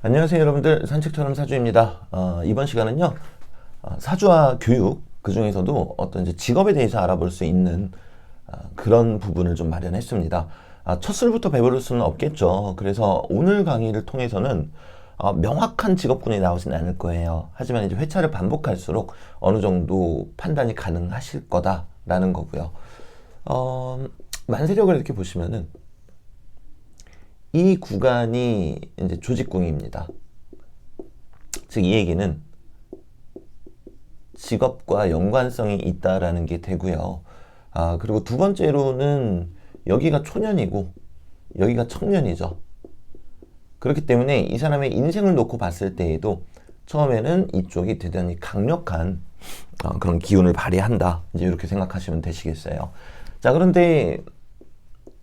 안녕하세요 여러분들, 산책처럼 사주입니다. 이번 시간은요 사주와 교육, 그 중에서도 어떤 이제 직업에 대해서 알아볼 수 있는 그런 부분을 좀 마련했습니다. 첫 술부터 배부를 수는 없겠죠. 그래서 오늘 강의를 통해서는 명확한 직업군이 나오진 않을 거예요. 하지만 이제 회차를 반복할수록 어느 정도 판단이 가능하실 거다라는 거고요. 만세력을 이렇게 보시면은 이 구간이 이제 조직궁입니다. 즉, 이 얘기는 직업과 연관성이 있다라는 게 되고요. 그리고 두 번째로는 여기가 초년이고 여기가 청년이죠. 그렇기 때문에 이 사람의 인생을 놓고 봤을 때에도 처음에는 이쪽이 대단히 강력한 그런 기운을 발휘한다. 이제 이렇게 생각하시면 되시겠어요. 자, 그런데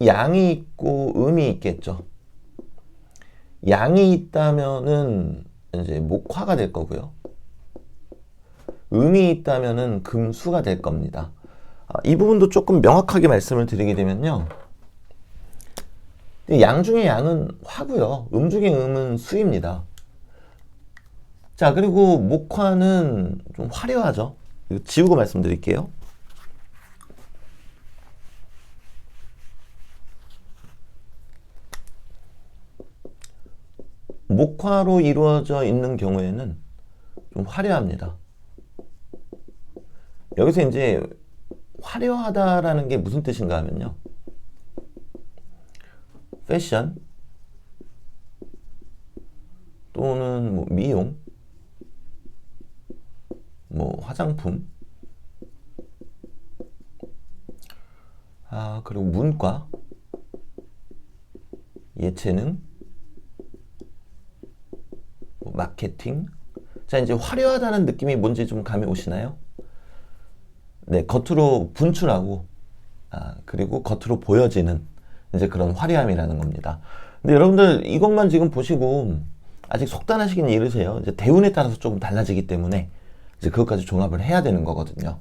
양이 있고 음이 있겠죠. 양이 있다면은 이제 목화가 될 거고요. 음이 있다면은 금수가 될 겁니다. 이 부분도 조금 명확하게 말씀을 드리게 되면요. 양 중에 양은 화고요. 음 중에 음은 수입니다. 자, 그리고 목화는 좀 화려하죠. 이거 지우고 말씀드릴게요. 목화로 이루어져 있는 경우에는 좀 화려합니다. 여기서 이제 화려하다라는 게 무슨 뜻인가 하면요. 패션 또는 뭐 미용, 뭐 화장품, 그리고 문과, 예체능, 뭐 마케팅. 자, 이제 화려하다는 느낌이 뭔지 좀 감이 오시나요? 네, 겉으로 분출하고, 그리고 겉으로 보여지는 이제 그런 화려함이라는 겁니다. 근데 여러분들 이것만 지금 보시고 아직 속단하시긴 이르세요. 이제 대운에 따라서 조금 달라지기 때문에 이제 그것까지 종합을 해야 되는 거거든요.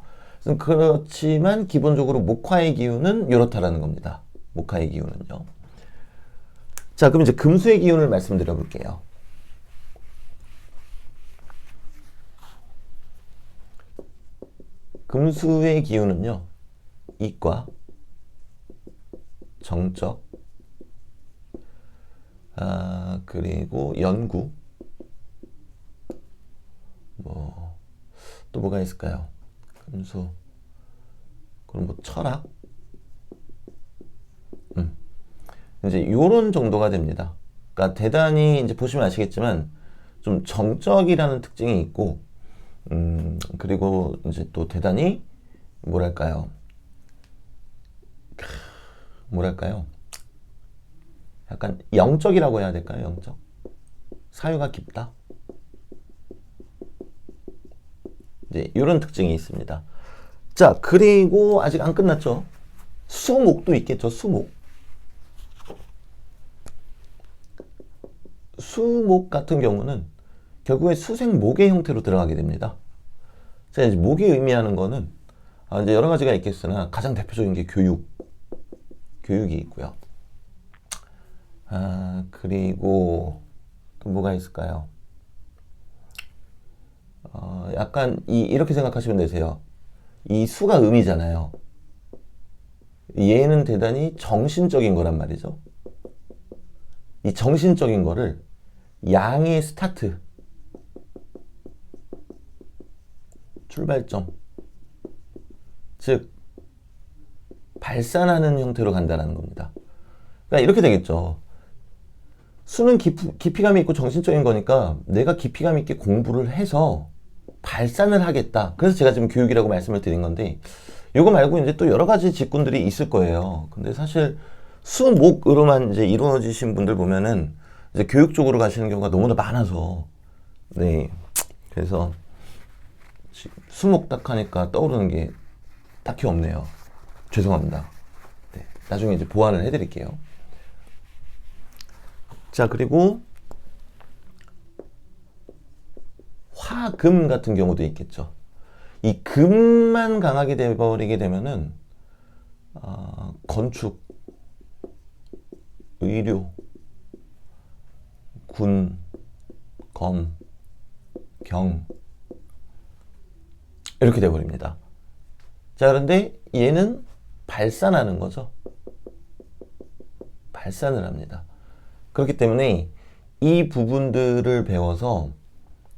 그렇지만 기본적으로 목화의 기운은 이렇다라는 겁니다. 목화의 기운은요. 자, 그럼 이제 금수의 기운을 말씀드려 볼게요. 금수의 기운은요, 이과, 정적, 그리고 연구, 또 뭐가 있을까요? 금수, 그럼 뭐 철학, 이제 요런 정도가 됩니다. 그러니까 대단히 이제 보시면 아시겠지만 좀 정적이라는 특징이 있고, 그리고 이제 또 대단히 뭐랄까요? 뭐랄까요? 약간 영적이라고 해야 될까요? 영적? 사유가 깊다? 이제 이런 특징이 있습니다. 자, 그리고 아직 안 끝났죠? 수목도 있겠죠, 수목. 수목 같은 경우는 결국에 수생목의 형태로 들어가게 됩니다. 자, 이제 목이 의미하는 거는 이제 여러 가지가 있겠으나 가장 대표적인 게 교육이 있고요. 그리고 또 뭐가 있을까요? 약간 이렇게 생각하시면 되세요. 이 수가 음이잖아요. 얘는 대단히 정신적인 거란 말이죠. 이 정신적인 거를 양의 스타트, 출발점, 즉 발산하는 형태로 간다는 겁니다. 그러니까 이렇게 되겠죠. 수는 깊이감이 있고 정신적인 거니까 내가 깊이감 있게 공부를 해서 발산을 하겠다. 그래서 제가 지금 교육이라고 말씀을 드린 건데, 이거 말고 이제 또 여러 가지 직군들이 있을 거예요. 근데 사실 수목으로만 이제 이루어지신 분들 보면은 이제 교육 쪽으로 가시는 경우가 너무나 많아서, 네. 그래서 수목 딱 하니까 떠오르는 게 딱히 없네요. 죄송합니다. 네. 나중에 이제 보완을 해드릴게요. 자, 그리고 화금 같은 경우도 있겠죠. 이 금만 강하게 돼버리게 되면은 건축, 의료, 군, 검, 경 이렇게 돼버립니다. 자, 그런데 얘는 발산하는 거죠. 발산을 합니다. 그렇기 때문에 이 부분들을 배워서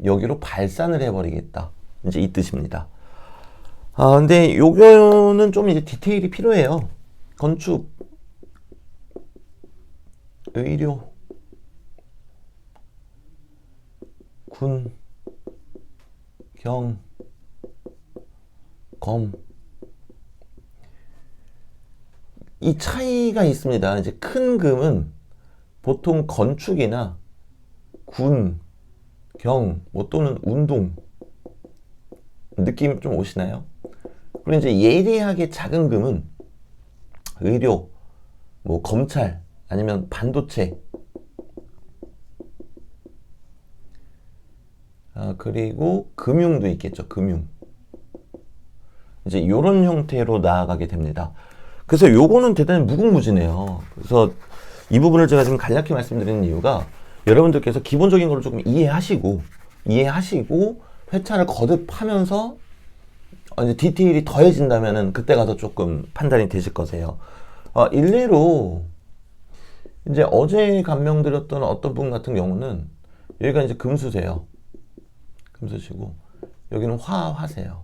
여기로 발산을 해버리겠다. 이제 이 뜻입니다. 근데 요거는 좀 이제 디테일이 필요해요. 건축, 의료, 군, 경, 검. 이 차이가 있습니다. 이제 큰 금은 보통 건축이나 군, 경, 뭐 또는 운동 느낌 좀 오시나요? 그리고 이제 예리하게 작은 금은 의료, 뭐 검찰, 아니면 반도체, 그리고 금융도 있겠죠. 금융. 이제 이런 형태로 나아가게 됩니다. 그래서 요거는 대단히 무궁무진해요. 그래서 이 부분을 제가 지금 간략히 말씀드리는 이유가 여러분들께서 기본적인 걸 조금 이해하시고 회차를 거듭하면서 이제 디테일이 더해진다면은 그때 가서 조금 판단이 되실 거세요. 일례로 이제 어제 감명드렸던 어떤 분 같은 경우는 여기가 이제 금수세요. 금수시고 여기는 화세요.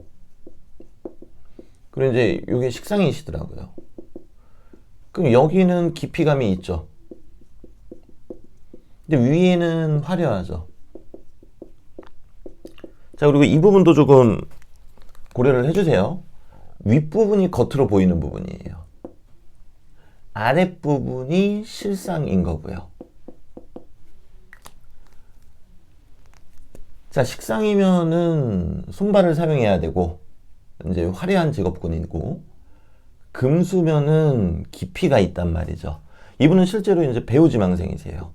그리고 이제 이게 식상이시더라고요. 그럼 여기는 깊이감이 있죠. 근데 위에는 화려하죠. 자, 그리고 이 부분도 조금 고려를 해주세요. 윗부분이 겉으로 보이는 부분이에요. 아랫부분이 실상인 거고요. 자, 식상이면은 손발을 사용해야 되고 이제 화려한 직업군이고, 금수면은 깊이가 있단 말이죠. 이분은 실제로 이제 배우 지망생이세요.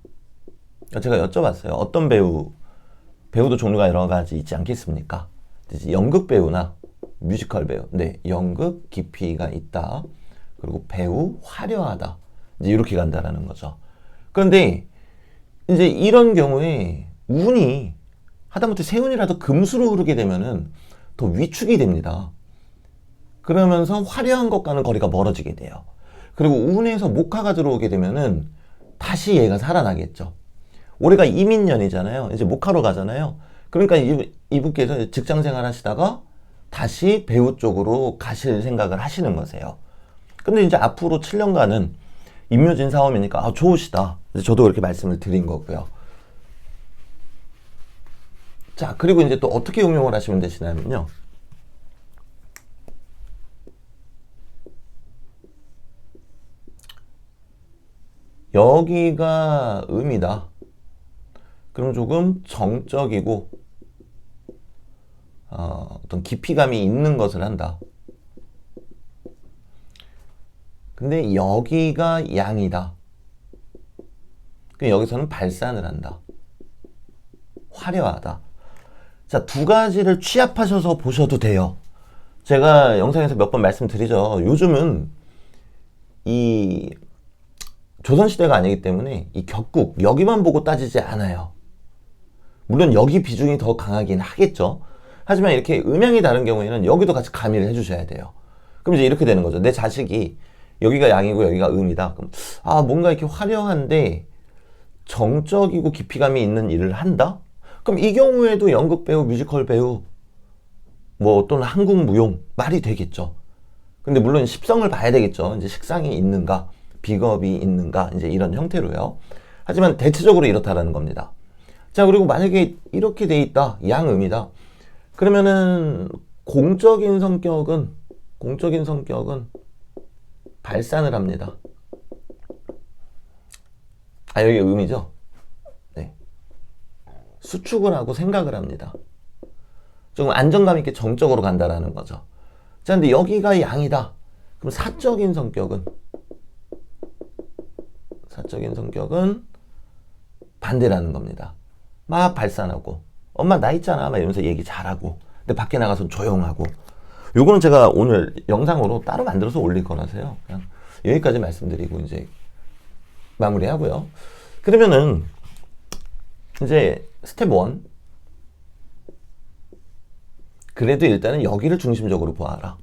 제가 여쭤봤어요. 어떤 배우도 종류가 여러 가지 있지 않겠습니까? 연극 배우나 뮤지컬 배우. 네, 연극 깊이가 있다. 그리고 배우 화려하다. 이제 이렇게 간다라는 거죠. 그런데 이제 이런 경우에 운이 하다못해 세운이라도 금수로 흐르게 되면은 더 위축이 됩니다. 그러면서 화려한 것과는 거리가 멀어지게 돼요. 그리고 운에서 목화가 들어오게 되면은 다시 얘가 살아나겠죠. 올해가 이민년이잖아요. 이제 목화로 가잖아요. 그러니까 이분께서 직장 생활 하시다가 다시 배우 쪽으로 가실 생각을 하시는 거세요. 근데 이제 앞으로 7년간은 임묘진 사업이니까 좋으시다. 저도 그렇게 말씀을 드린 거고요. 자, 그리고 이제 또 어떻게 응용을 하시면 되시냐면요. 여기가 음이다. 그럼 조금 정적이고 어떤 깊이감이 있는 것을 한다. 근데 여기가 양이다. 그럼 여기서는 발산을 한다. 화려하다. 자, 두 가지를 취합하셔서 보셔도 돼요. 제가 영상에서 몇 번 말씀드리죠. 요즘은 이 조선시대가 아니기 때문에 이 격국, 여기만 보고 따지지 않아요. 물론 여기 비중이 더 강하긴 하겠죠. 하지만 이렇게 음양이 다른 경우에는 여기도 같이 가미를 해주셔야 돼요. 그럼 이제 이렇게 되는 거죠. 내 자식이 여기가 양이고 여기가 음이다. 그럼 뭔가 이렇게 화려한데 정적이고 깊이감이 있는 일을 한다? 그럼 이 경우에도 연극 배우, 뮤지컬 배우, 뭐 또는 한국 무용 말이 되겠죠. 근데 물론 십성을 봐야 되겠죠. 이제 식상이 있는가, 비겁이 있는가, 이제 이런 형태로요. 하지만 대체적으로 이렇다라는 겁니다. 자, 그리고 만약에 이렇게 돼 있다, 양음이다. 그러면은 공적인 성격은 발산을 합니다. 여기 음이죠. 네. 수축을 하고 생각을 합니다. 조금 안정감 있게 정적으로 간다라는 거죠. 자, 근데 여기가 양이다. 그럼 사적인 성격은 반대라는 겁니다. 막 발산하고, 엄마 나 있잖아 막 이러면서 얘기 잘하고, 근데 밖에 나가서 조용하고. 요거는 제가 오늘 영상으로 따로 만들어서 올릴 거라서요. 그냥 여기까지 말씀드리고 이제 마무리하고요. 그러면은 이제 스텝 1. 그래도 일단은 여기를 중심적으로 보아라.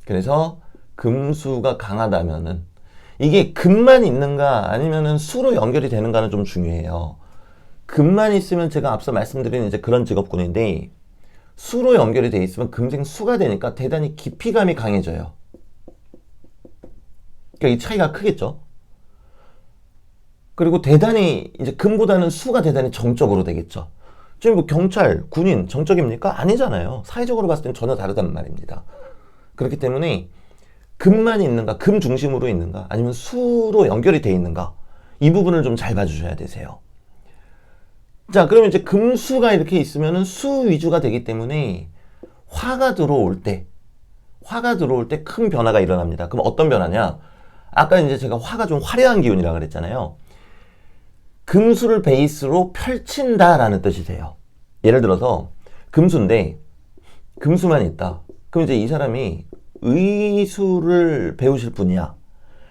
그래서 금수가 강하다면은 이게 금만 있는가 아니면은 수로 연결이 되는가는 좀 중요해요. 금만 있으면 제가 앞서 말씀드린 이제 그런 직업군인데 수로 연결이 돼 있으면 금생 수가 되니까 대단히 깊이감이 강해져요. 그러니까 이 차이가 크겠죠. 그리고 대단히 이제 금보다는 수가 대단히 정적으로 되겠죠. 지금 뭐 경찰, 군인 정적입니까? 아니잖아요. 사회적으로 봤을 땐 전혀 다르단 말입니다. 그렇기 때문에 금만 있는가, 금 중심으로 있는가, 아니면 수로 연결이 돼 있는가, 이 부분을 좀 잘 봐주셔야 되세요. 자, 그러면 이제 금수가 이렇게 있으면은 수 위주가 되기 때문에 화가 들어올 때 큰 변화가 일어납니다. 그럼 어떤 변화냐? 아까 이제 제가 화가 좀 화려한 기운이라 그랬잖아요. 금수를 베이스로 펼친다라는 뜻이 돼요. 예를 들어서 금수인데 금수만 있다. 그럼 이제 이 사람이 의수를 배우실 분이야.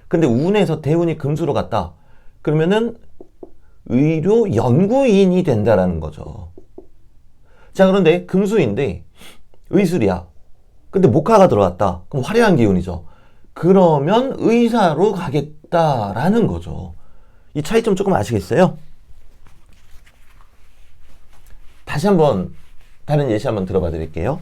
근데 운에서 대운이 금수로 갔다. 그러면은 의료 연구인이 된다라는 거죠. 자, 그런데 금수인데 의술이야. 근데 목화가 들어왔다. 그럼 화려한 기운이죠. 그러면 의사로 가겠다라는 거죠. 이 차이점 조금 아시겠어요? 다시 한번 다른 예시 한번 들어봐 드릴게요.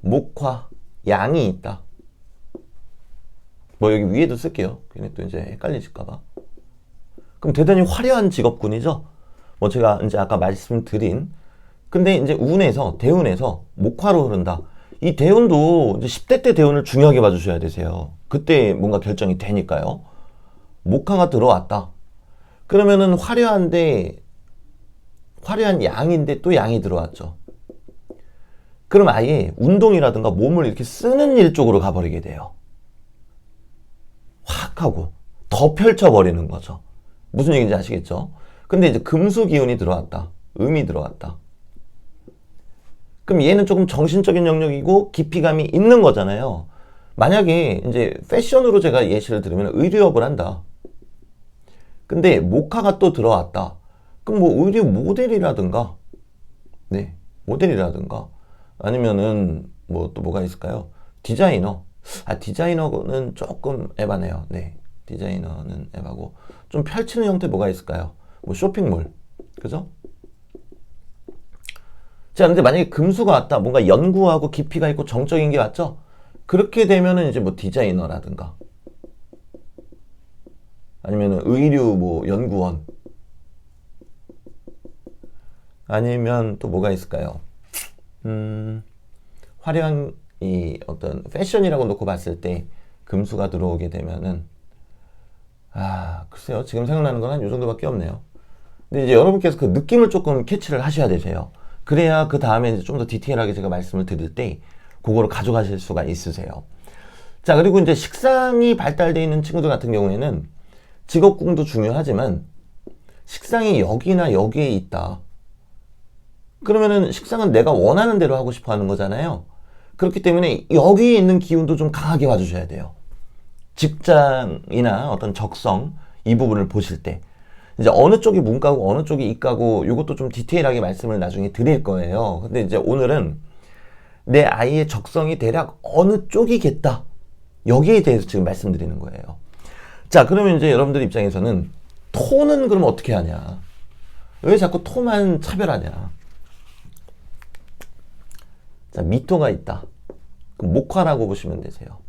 목화, 양이 있다. 뭐 여기 위에도 쓸게요. 괜히 또 이제 헷갈리실까봐. 그럼 대단히 화려한 직업군이죠. 뭐 제가 이제 아까 말씀드린. 근데 이제 운에서, 대운에서 목화로 흐른다. 이 대운도 이제 10대 때 대운을 중요하게 봐주셔야 되세요. 그때 뭔가 결정이 되니까요. 목화가 들어왔다. 그러면은 화려한 양인데 또 양이 들어왔죠. 그럼 아예 운동이라든가 몸을 이렇게 쓰는 일 쪽으로 가버리게 돼요. 확 하고 더 펼쳐버리는 거죠. 무슨 얘기인지 아시겠죠? 근데 이제 금수 기운이 들어왔다. 음이 들어왔다. 그럼 얘는 조금 정신적인 영역이고 깊이감이 있는 거잖아요. 만약에 이제 패션으로 제가 예시를 들으면 의류업을 한다. 근데 목화가 또 들어왔다. 그럼 뭐 의류 모델이라든가, 네, 모델이라든가, 아니면은 뭐 또 뭐가 있을까요? 디자이너. 디자이너는 조금 에바네요. 네, 디자이너는 에바고 좀 펼치는 형태 뭐가 있을까요? 뭐 쇼핑몰, 그죠? 자, 근데 만약에 금수가 왔다. 뭔가 연구하고 깊이가 있고 정적인 게 왔죠? 그렇게 되면은 이제 뭐 디자이너라든가 아니면은 의류 뭐 연구원 아니면 또 뭐가 있을까요? 화려한 이 어떤 패션이라고 놓고 봤을 때 금수가 들어오게 되면은 글쎄요. 지금 생각나는 건 한 요 정도밖에 없네요. 근데 이제 여러분께서 그 느낌을 조금 캐치를 하셔야 되세요. 그래야 그 다음에 이제 좀 더 디테일하게 제가 말씀을 드릴 때 그거를 가져가실 수가 있으세요. 자, 그리고 이제 식상이 발달되어 있는 친구들 같은 경우에는 직업궁도 중요하지만 식상이 여기나 여기에 있다. 그러면은 식상은 내가 원하는 대로 하고 싶어 하는 거잖아요. 그렇기 때문에 여기에 있는 기운도 좀 강하게 봐주셔야 돼요. 직장이나 어떤 적성 이 부분을 보실 때 이제 어느 쪽이 문과고 어느 쪽이 이과고 이것도 좀 디테일하게 말씀을 나중에 드릴 거예요. 근데 이제 오늘은 내 아이의 적성이 대략 어느 쪽이겠다. 여기에 대해서 지금 말씀드리는 거예요. 자, 그러면 이제 여러분들 입장에서는 토는 그럼 어떻게 하냐? 왜 자꾸 토만 차별하냐? 자, 미토가 있다. 그럼 목화라고 보시면 되세요.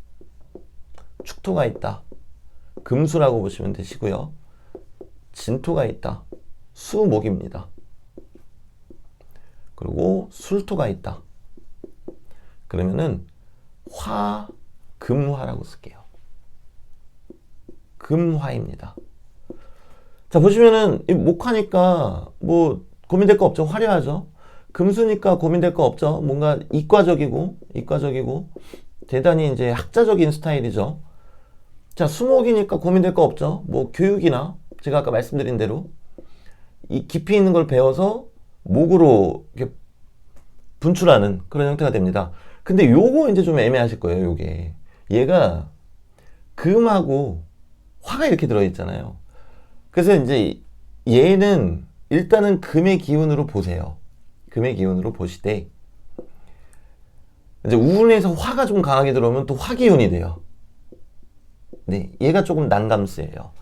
축토가 있다. 금수라고 보시면 되시고요. 진토가 있다. 수목입니다. 그리고 술토가 있다. 그러면은 화, 금화라고 쓸게요. 금화입니다. 자, 보시면은 목화니까 뭐 고민될 거 없죠. 화려하죠. 금수니까 고민될 거 없죠. 뭔가 이과적이고 대단히 이제 학자적인 스타일이죠. 자, 수목이니까 고민될 거 없죠. 뭐 교육이나 제가 아까 말씀드린 대로 이 깊이 있는 걸 배워서 목으로 이렇게 분출하는 그런 형태가 됩니다. 근데 요거 이제 좀 애매하실 거예요. 요게 얘가 금하고 화가 이렇게 들어있잖아요. 그래서 이제 얘는 일단은 금의 기운으로 보세요. 금의 기운으로 보시되 이제 운에서 화가 좀 강하게 들어오면 또 화기운이 돼요. 네, 얘가 조금 난감세예요.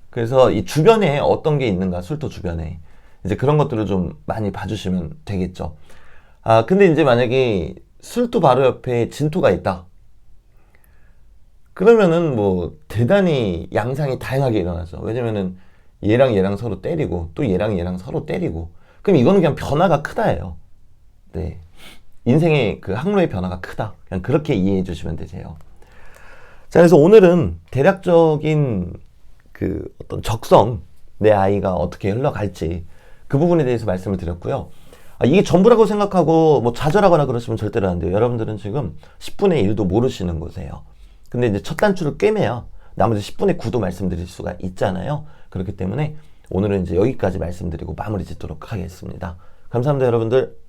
그래서 이 주변에 어떤 게 있는가, 술토 주변에 이제 그런 것들을 좀 많이 봐주시면 되겠죠. 아, 근데 이제 만약에 술토 바로 옆에 진토가 있다. 그러면은 뭐 대단히 양상이 다양하게 일어나죠. 왜냐면은 얘랑 서로 때리고 또 얘랑 서로 때리고 그럼 이거는 그냥 변화가 크다예요. 네, 인생의 그 항로의 변화가 크다. 그냥 그렇게 이해해 주시면 되세요. 자, 그래서 오늘은 대략적인 그 어떤 적성, 내 아이가 어떻게 흘러갈지 그 부분에 대해서 말씀을 드렸고요. 아, 이게 전부라고 생각하고 뭐 좌절하거나 그러시면 절대로 안 돼요. 여러분들은 지금 10분의 1도 모르시는 거세요. 근데 이제 첫 단추를 꿰매야 나머지 10분의 9도 말씀드릴 수가 있잖아요. 그렇기 때문에 오늘은 이제 여기까지 말씀드리고 마무리 짓도록 하겠습니다. 감사합니다, 여러분들.